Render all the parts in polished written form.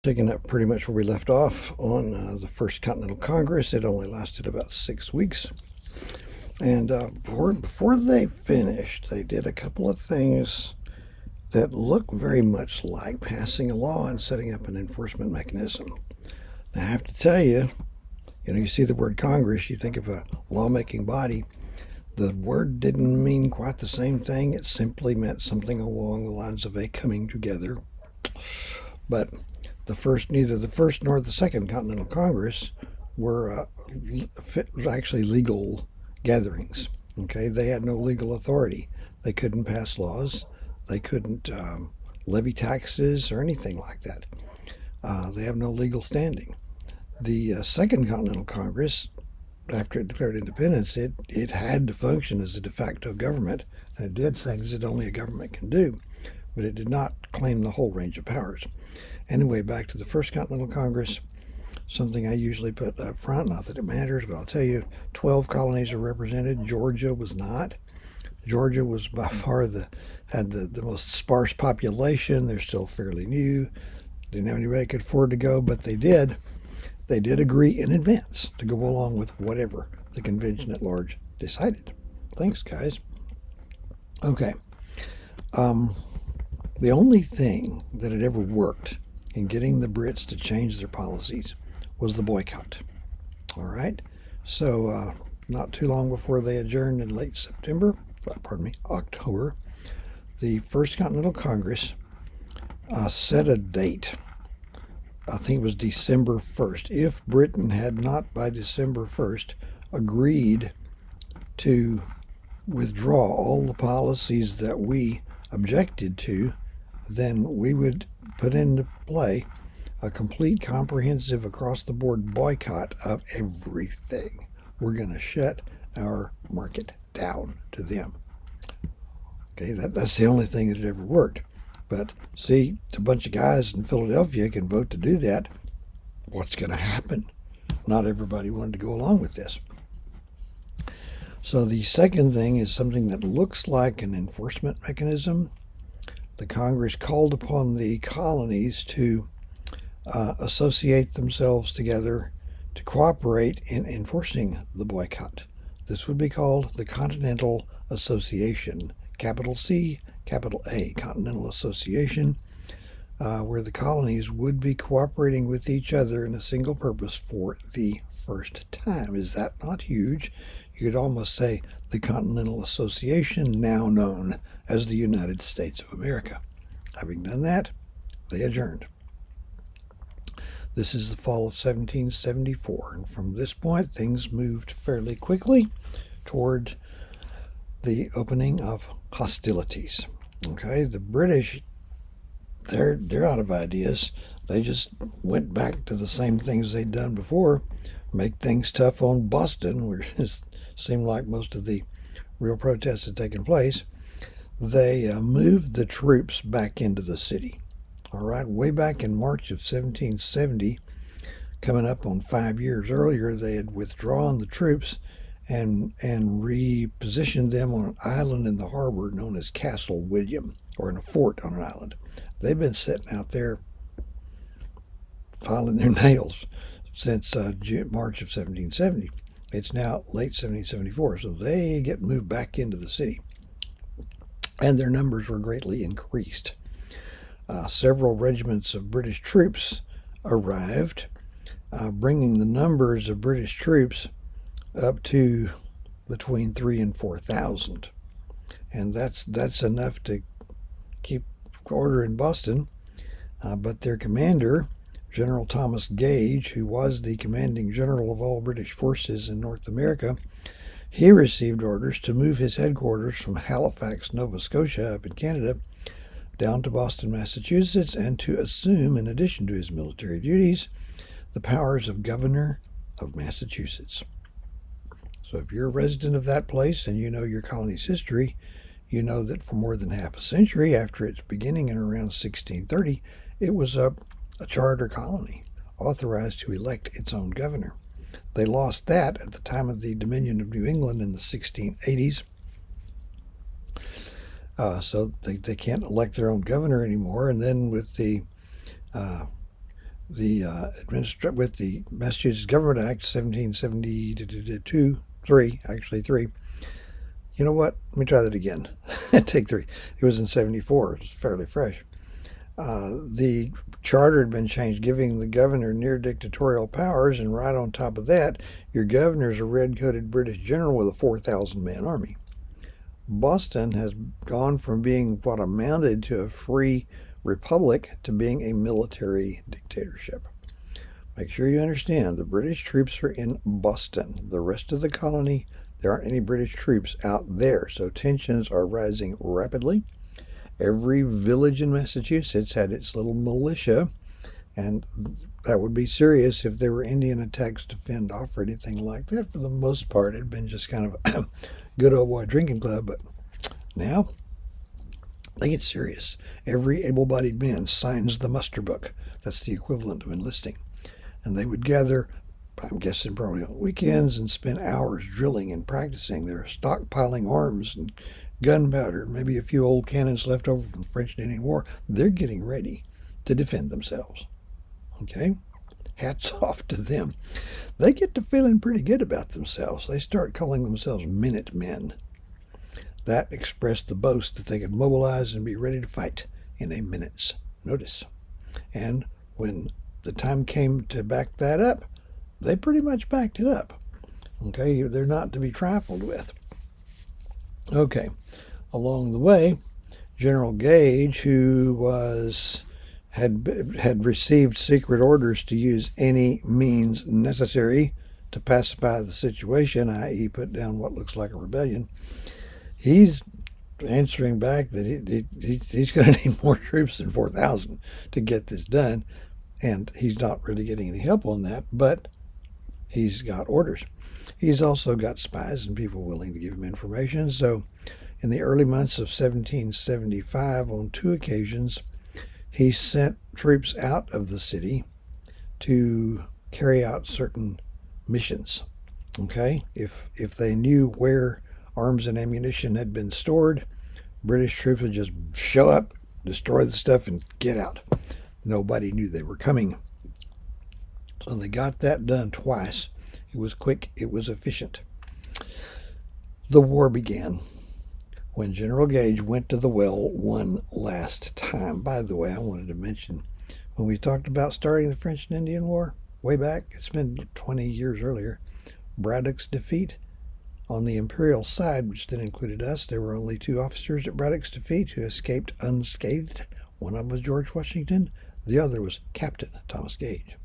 Picking up pretty much where we left off on the First Continental Congress. It only lasted about 6 weeks. And before they finished, they did a couple of things that look very much like passing a law and setting up an enforcement mechanism. Now, I have to tell you, you see the word Congress, you think of a lawmaking body. The word didn't mean quite the same thing. It simply meant something along the lines of a coming together. But neither the first nor the second Continental Congress were actually legal gatherings. Okay, they had no legal authority. They couldn't pass laws. They couldn't levy taxes or anything like that. They have no legal standing. The Second Continental Congress, after it declared independence, it had to function as a de facto government, and it did things that only a government can do, but it did not claim the whole range of powers. Anyway, back to the First Continental Congress, something I usually put up front, not that it matters, but I'll tell you, 12 colonies are represented. Georgia was not. Georgia was by far had the most sparse population. They're still fairly new. Didn't have anybody could afford to go, but they did. They did agree in advance to go along with whatever the convention at large decided. Thanks, guys. Okay. The only thing that had ever worked in getting the Brits to change their policies was the boycott. All right? So, not too long before they adjourned in late October, the First Continental Congress set a date. I think it was December 1st. If Britain had not by December 1st agreed to withdraw all the policies that we objected to, then we would put into play a complete, comprehensive, across-the-board boycott of everything. We're going to shut our market down to them. Okay, that's the only thing that had ever worked. But see, a bunch of guys in Philadelphia can vote to do that. What's going to happen? Not everybody wanted to go along with this. So the second thing is something that looks like an enforcement mechanism. The Congress called upon the colonies to associate themselves together to cooperate in enforcing the boycott. This would be called the Continental Association, capital C, capital A, Continental Association, where the colonies would be cooperating with each other in a single purpose for the first time. Is that not huge? You could almost say the Continental Association, now known as the United States of America. Having done that, they adjourned. This is the fall of 1774, and from this point, things moved fairly quickly toward the opening of hostilities. Okay, the British, they're out of ideas. They just went back to the same things they'd done before, make things tough on Boston, where it seemed like most of the real protests had taken place. They moved the troops back into the city. All right, way back in March of 1770, coming up on 5 years earlier, they had withdrawn the troops and repositioned them on an island in the harbor known as Castle William, or in a fort on an island. They've been sitting out there filing their nails since March of 1770. It's now late 1774, so they get moved back into the city. And their numbers were greatly increased. Several regiments of British troops arrived, bringing the numbers of British troops up to between 3,000 and 4,000. And that's enough to keep order in Boston. But their commander, General Thomas Gage, who was the commanding general of all British forces in North America, he received orders to move his headquarters from Halifax, Nova Scotia, up in Canada, down to Boston, Massachusetts, and to assume, in addition to his military duties, the powers of governor of Massachusetts. So if you're a resident of that place and you know your colony's history, you know that for more than half a century after its beginning in around 1630, it was a charter colony, authorized to elect its own governor. They lost that at the time of the Dominion of New England in the 1680s. So they can't elect their own governor anymore. And then with the with the Massachusetts Government Act 1772, three. You know what? Let me try that again. Take three. It was in 74. It was fairly fresh. The charter had been changed, giving the governor near dictatorial powers, and right on top of that, your governor's a red-coated British general with a 4,000-man army. Boston has gone from being what amounted to a free republic to being a military dictatorship. Make sure you understand the British troops are in Boston. The rest of the colony, there aren't any British troops out there, so tensions are rising rapidly. Every village in Massachusetts had its little militia, and that would be serious if there were Indian attacks to fend off or anything like that. For the most part, it had been just kind of a good old boy drinking club, but now they get serious. Every able-bodied man signs the muster book. That's the equivalent of enlisting. And they would gather, I'm guessing probably on weekends, and spend hours drilling and practicing. They're stockpiling arms and gunpowder, maybe a few old cannons left over from the French and Indian War. They're getting ready to defend themselves. Okay? Hats off to them. They get to feeling pretty good about themselves. They start calling themselves Minutemen. That expressed the boast that they could mobilize and be ready to fight in a minute's notice. And when the time came to back that up, they pretty much backed it up. Okay? They're not to be trifled with. Okay, along the way, General Gage, who had received secret orders to use any means necessary to pacify the situation, i.e., put down what looks like a rebellion, he's answering back that he's going to need more troops than 4,000 to get this done, and he's not really getting any help on that, but he's got orders. He's also got spies and people willing to give him information. So in the early months of 1775, on 2 occasions, he sent troops out of the city to carry out certain missions. Okay? If they knew where arms and ammunition had been stored, British troops would just show up, destroy the stuff, and get out. Nobody knew they were coming. So they got that done twice. It was quick, it was efficient. The war began when General Gage went to the well one last time. By the way, I wanted to mention, when we talked about starting the French and Indian War, way back, it's been 20 years earlier, Braddock's defeat on the Imperial side, which then included us, there were only 2 officers at Braddock's defeat who escaped unscathed. One of them was George Washington, the other was Captain Thomas Gage.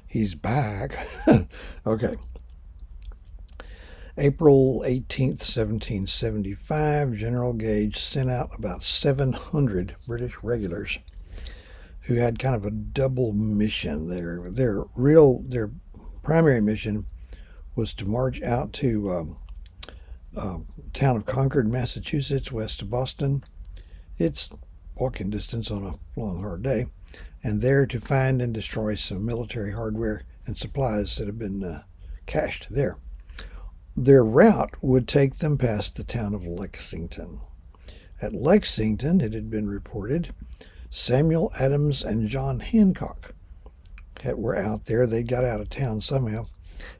He's back. Okay. April 18th, 1775, General Gage sent out about 700 British regulars who had kind of a double mission. Their primary mission was to march out to town of Concord, Massachusetts, west of Boston. It's walking distance on a long, hard day. And there to find and destroy some military hardware and supplies that have been cached there. Their route would take them past the town of Lexington. At Lexington, it had been reported, Samuel Adams and John Hancock were out there. They got out of town somehow,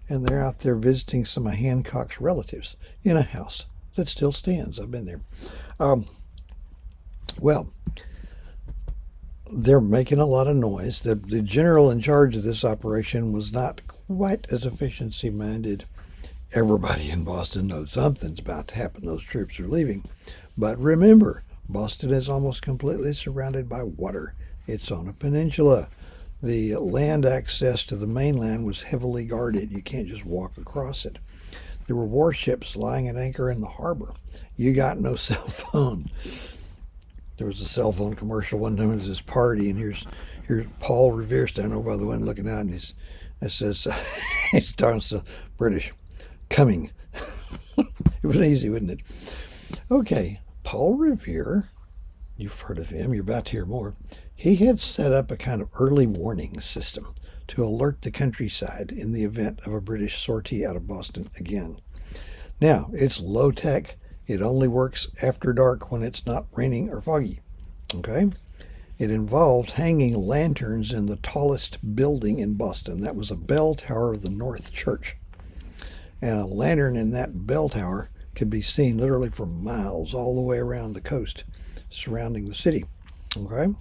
and they're out there visiting some of Hancock's relatives in a house that still stands. I've been there. They're making a lot of noise. The general in charge of this operation was not quite as efficiency-minded. Everybody in Boston knows something's about to happen. Those troops are leaving. But remember, Boston is almost completely surrounded by water. It's on a peninsula. The land access to the mainland was heavily guarded. You can't just walk across it. There were warships lying at anchor in the harbor. You got no cell phone. There was a cell phone commercial one time. There was this party, and here's Paul Revere standing over by the window looking out, and it says, he's talking to British, coming. It was easy, wasn't it? Okay, Paul Revere, you've heard of him, you're about to hear more. He had set up a kind of early warning system to alert the countryside in the event of a British sortie out of Boston again. Now, it's low tech. It only works after dark when it's not raining or foggy. Okay? It involved hanging lanterns in the tallest building in Boston. That was a bell tower of the North Church. And a lantern in that bell tower could be seen literally for miles all the way around the coast surrounding the city. Okay?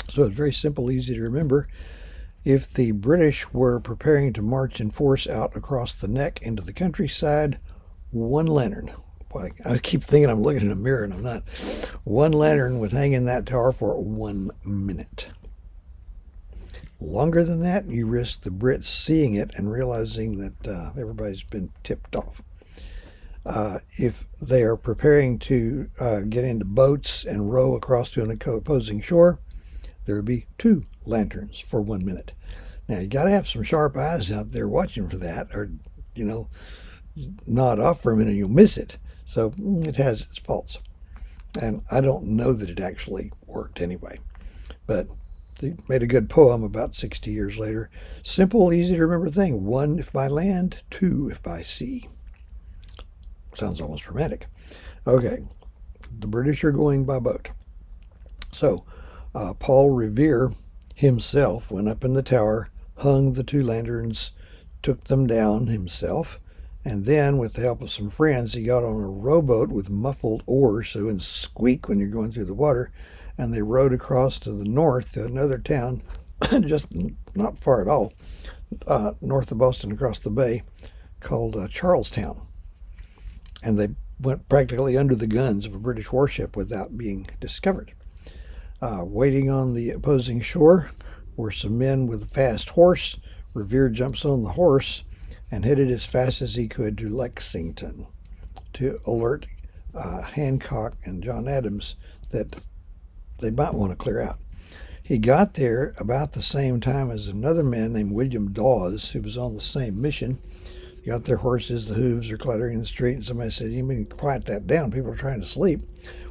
So it's very simple, easy to remember. If the British were preparing to march in force out across the neck into the countryside, one lantern. Boy, I keep thinking I'm looking in a mirror and I'm not. One lantern would hang in that tower for 1 minute. Longer than that, you risk the Brits seeing it and realizing that everybody's been tipped off. If they are preparing to get into boats and row across to an opposing shore, there would be 2 lanterns for 1 minute. Now, you got to have some sharp eyes out there watching for that, or, nod off for a minute and you'll miss it. So it has its faults. And I don't know that it actually worked anyway. But they made a good poem about 60 years later. Simple, easy to remember thing. 1 if by land, 2 if by sea. Sounds almost romantic. Okay, the British are going by boat. So Paul Revere himself went up in the tower, hung the 2 lanterns, took them down himself, and then with the help of some friends, he got on a rowboat with muffled oars so it wouldn't squeak when you're going through the water, and they rowed across to the north to another town, just not far at all, north of Boston across the bay, called Charlestown. And they went practically under the guns of a British warship without being discovered. Waiting on the opposing shore were some men with a fast horse. Revere jumps on the horse and headed as fast as he could to Lexington to alert Hancock and John Adams that they might want to clear out. He got there about the same time as another man named William Dawes, who was on the same mission. He got their horses, the hooves are clattering in the street, and somebody said, "You mean quiet that down, people are trying to sleep."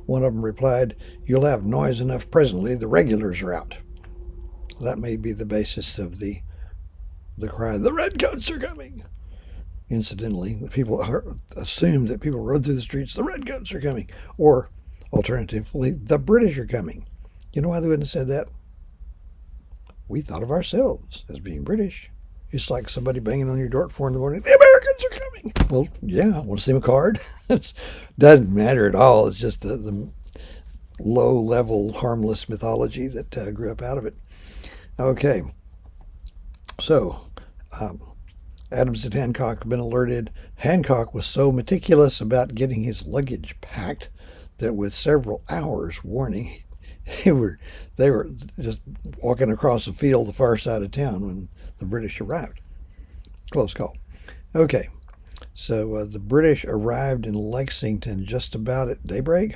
One of them replied, "You'll have noise enough presently, the regulars are out." That may be the basis of the cry, "The redcoats are coming." Incidentally, the people assumed that people rode through the streets, "The redcoats are coming." Or, alternatively, "The British are coming." You know why they wouldn't have said that? We thought of ourselves as being British. It's like somebody banging on your door at 4 in the morning, "The Americans are coming." Well, yeah, want to see my card? It doesn't matter at all. It's just the low-level, harmless mythology that grew up out of it. Okay, so Adams and Hancock have been alerted. Hancock was so meticulous about getting his luggage packed that with several hours warning, they were just walking across the field the far side of town when the British arrived. Close call. Okay, so the British arrived in Lexington just about at daybreak.